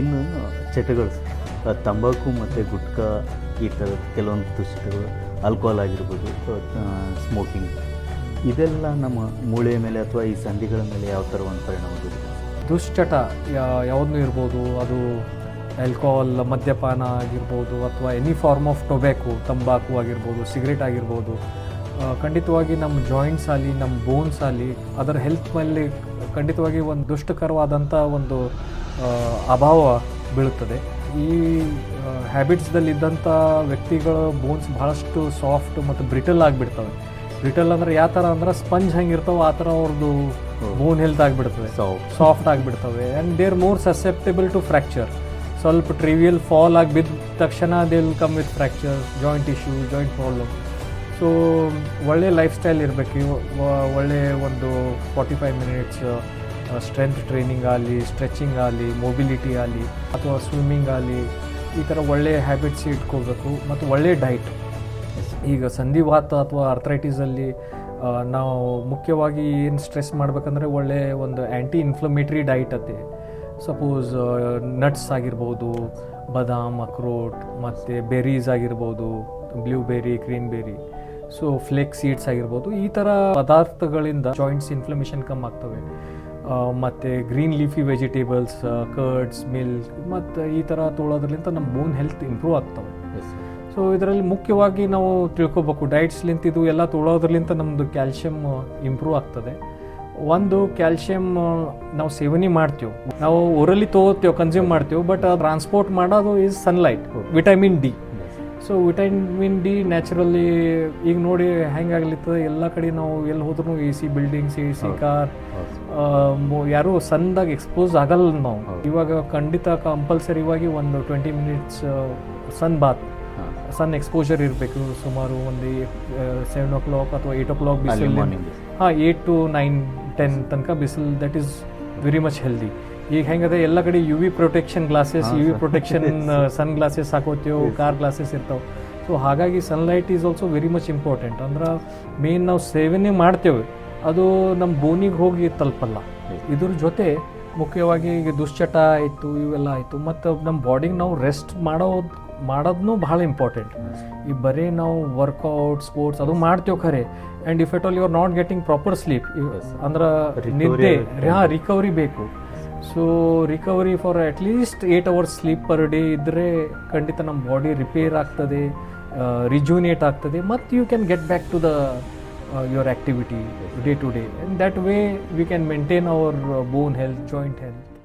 ಇನ್ನು ಚಟಗಳು ತಂಬಾಕು ಮತ್ತು ಗುಟ್ಕಾ ಈ ಥರದ ಕೆಲವೊಂದು ದುಶ್ಚಟಗಳು, ಆಲ್ಕೋಹಾಲ್ ಆಗಿರ್ಬೋದು, ಸ್ಮೋಕಿಂಗ್, ಇದೆಲ್ಲ ನಮ್ಮ ಮೂಳೆಯ ಮೇಲೆ ಅಥವಾ ಈ ಸಂಧಿಗಳ ಮೇಲೆ ಯಾವ ಥರ ಒಂದು ಪರಿಣಾಮ ಬೀರುತ್ತೆ? ದುಶ್ಚಟ ಯಾವುದೂ ಇರ್ಬೋದು, ಅದು ಆಲ್ಕೋಹಾಲ್, ಮದ್ಯಪಾನ ಆಗಿರ್ಬೋದು, ಅಥವಾ ಎನಿ ಫಾರ್ಮ್ ಆಫ್ ಟೊಬ್ಯಾಕೊ, ತಂಬಾಕು ಆಗಿರ್ಬೋದು, ಸಿಗರೇಟ್ ಆಗಿರ್ಬೋದು, ಖಂಡಿತವಾಗಿ ನಮ್ಮ ಜಾಯಿಂಟ್ಸ್ ಆಗಲಿ, ನಮ್ಮ ಬೋನ್ಸ್ ಆಗಲಿ, ಅದರ ಹೆಲ್ತ್ ಮೇಲೆ ಖಂಡಿತವಾಗಿ ಒಂದು ದುಷ್ಟಕರವಾದಂಥ ಒಂದು ಅಭಾವ ಬೀಳುತ್ತದೆ. ಈ ಹ್ಯಾಬಿಟ್ಸ್ದಲ್ಲಿದ್ದಂಥ ವ್ಯಕ್ತಿಗಳ ಬೋನ್ಸ್ ಭಾಳಷ್ಟು ಸಾಫ್ಟ್ ಮತ್ತು ಬ್ರಿಟಲ್ ಆಗಿಬಿಡ್ತವೆ. ಬ್ರಿಟಲ್ ಅಂದರೆ ಯಾವ ಥರ ಅಂದ್ರೆ ಸ್ಪಂಜ್ ಹೆಂಗಿರ್ತಾವೆ ಆ ಥರ ಅವ್ರದ್ದು ಬೋನ್ ಹೆಲ್ತ್ ಆಗಿಬಿಡ್ತವೆ, ಸಾಫ್ಟ್ ಆಗಿಬಿಡ್ತವೆ. And they are more susceptible to fracture. ಸ್ವಲ್ಪ ಟ್ರಿವಿಯಲ್ ಫಾಲ್ ಆಗಿ ಬಿದ್ದ ತಕ್ಷಣ they will come with fracture, joint issue, joint problem. So ಒಳ್ಳೆ ಲೈಫ್ ಸ್ಟೈಲ್ ಇರಬೇಕು. ಒಳ್ಳೆ ಒಂದು 45 ಮಿನಿಟ್ಸ್ ಸ್ಟ್ರೆಂತ್ ಟ್ರೈನಿಂಗ್ ಆಗಲಿ, ಸ್ಟ್ರೆಚಿಂಗ್ ಆಗಲಿ, ಮೊಬಿಲಿಟಿ ಆಗಲಿ, ಅಥವಾ ಸ್ವಿಮ್ಮಿಂಗ್ ಆಗಲಿ, ಈ ಥರ ಒಳ್ಳೆ ಹ್ಯಾಬಿಟ್ಸ್ ಇಟ್ಕೋಬೇಕು. ಮತ್ತು ಒಳ್ಳೆ ಡೈಟ್. ಈಗ ಸಂಧಿವಾತ ಅಥವಾ ಅರ್ಥ್ರೈಟಿಸಲ್ಲಿ ನಾವು ಮುಖ್ಯವಾಗಿ ಏನು ಸ್ಟ್ರೆಸ್ ಮಾಡಬೇಕಂದ್ರೆ ಒಳ್ಳೆ ಒಂದು ಆ್ಯಂಟಿ ಇನ್ಫ್ಲಮೇಟ್ರಿ ಡೈಟ್ ಅತ್ತೆ. ಸಪೋಸ್ ನಟ್ಸ್ ಆಗಿರ್ಬೋದು, ಬಾದಾಮ್, ಅಕ್ರೋಟ್, ಮತ್ತು ಬೆರೀಸ್ ಆಗಿರ್ಬೋದು, ಬ್ಲೂಬೆರಿ, ಗ್ರೀನ್ಬೆರಿ, ಸೊ ಫ್ಲೇಕ್ಸ್ ಸೀಡ್ಸ್ ಆಗಿರ್ಬೋದು. ಈ ಥರ ಪದಾರ್ಥಗಳಿಂದ ಜಾಯಿಂಟ್ಸ್ ಇನ್ಫ್ಲಮೇಷನ್ ಕಮ್ಮಿ ಆಗ್ತವೆ. ಮತ್ತು green leafy vegetables, curds, milk, ಮತ್ತು ಈ ಥರ ತೊಗೊಳೋದ್ರಿಂದ ನಮ್ಮ ಬೋನ್ ಹೆಲ್ತ್ ಇಂಪ್ರೂವ್ ಆಗ್ತವೆ. ಸೊ ಇದರಲ್ಲಿ ಮುಖ್ಯವಾಗಿ ನಾವು ತಿಳ್ಕೊಬೇಕು, ಡೈಟ್ಸ್ಲಿಂತ ಇದು ಎಲ್ಲ ತೊಗೊಳೋದ್ರಲಿಂತ ನಮ್ಮದು ಕ್ಯಾಲ್ಶಿಯಮ್ ಇಂಪ್ರೂವ್ ಆಗ್ತದೆ. ಒಂದು ಕ್ಯಾಲ್ಶಿಯಮ್ ನಾವು ಸೇವನೆ ಮಾಡ್ತೀವಿ, ನಾವು ಓರಲಿ ತೊಗೋತೀವಿ, ಕನ್ಸ್ಯೂಮ್ ಮಾಡ್ತೀವಿ, ಬಟ್ ಟ್ರಾನ್ಸ್ಪೋರ್ಟ್ ಮಾಡೋದು is sunlight, vitamin D. So vitamin D naturally ಈಗ ನೋಡಿ ಹೆಂಗಾಗ್ಲಿರ್ತದೆ, ಎಲ್ಲ ಕಡೆ ನಾವು ಎಲ್ಲಿ ಹೋದ್ರೂ AC ಬಿಲ್ಡಿಂಗ್ಸ್, AC ಕಾರ್, ಯಾರೂ ಸಣ್ಣದಾಗಿ ಎಕ್ಸ್ಪೋಸ್ ಆಗಲ್ಲ ನಾವು. ಇವಾಗ ಖಂಡಿತ ಕಂಪಲ್ಸರಿವಾಗಿ ಒಂದು 20 ಮಿನಿಟ್ಸ್ ಸನ್ ಬಾತ್, ಸನ್ ಎಕ್ಸ್ಪೋಜರ್ ಇರಬೇಕು. ಸುಮಾರು ಒಂದು 7 o'clock ಅಥವಾ 8 o'clock ಬಿಸಿಲು, 8 to 9, 10 ತನಕ ಬಿಸಿಲು, that is very much healthy. ಈಗ ಹೆಂಗದೆ ಎಲ್ಲ ಕಡೆ UV protection glasses, UV protection sun glasses ಹಾಕೋತೀವಿ, ಕಾರ್ ಗ್ಲಾಸಸ್ ಇರ್ತಾವೆ. ಸೊ ಹಾಗಾಗಿ sunlight is also very much important. ಅಂದ್ರೆ ಮೇನ್ ನಾವು ಸೇವನೆ ಮಾಡ್ತೇವೆ, ಅದು ನಮ್ಮ ಬೋನಿಗೆ ಹೋಗಿ ತಲುಪಲ್ಲ. ಇದ್ರ ಜೊತೆ ಮುಖ್ಯವಾಗಿ ಈಗ ದುಶ್ಚಟ ಆಯಿತು, ಇವೆಲ್ಲ ಆಯಿತು, ಮತ್ತು ನಮ್ಮ ಬಾಡಿಗೆ ನಾವು ರೆಸ್ಟ್ ಮಾಡೋದನ್ನೂ ಭಾಳ ಇಂಪಾರ್ಟೆಂಟ್. ಈ ಬರೀ ನಾವು ವರ್ಕೌಟ್, ಸ್ಪೋರ್ಟ್ಸ್ ಅದು ಮಾಡ್ತೇವೆ ಖರೆ, and if at all you are not getting proper sleep, ಅಂದ್ರೆ ನಿದ್ದೆ, ರಿಕವರಿ ಬೇಕು. So recovery for at least 8 hours sleep per day ಇದ್ದರೆ ಖಂಡಿತ ನಮ್ಮ ಬಾಡಿ ರಿಪೇರ್ ಆಗ್ತದೆ, ರಿಜುನೇಟ್ ಆಗ್ತದೆ, ಮತ್ತು you can get back to the your activity day to day, and that way we can maintain our bone health, joint health.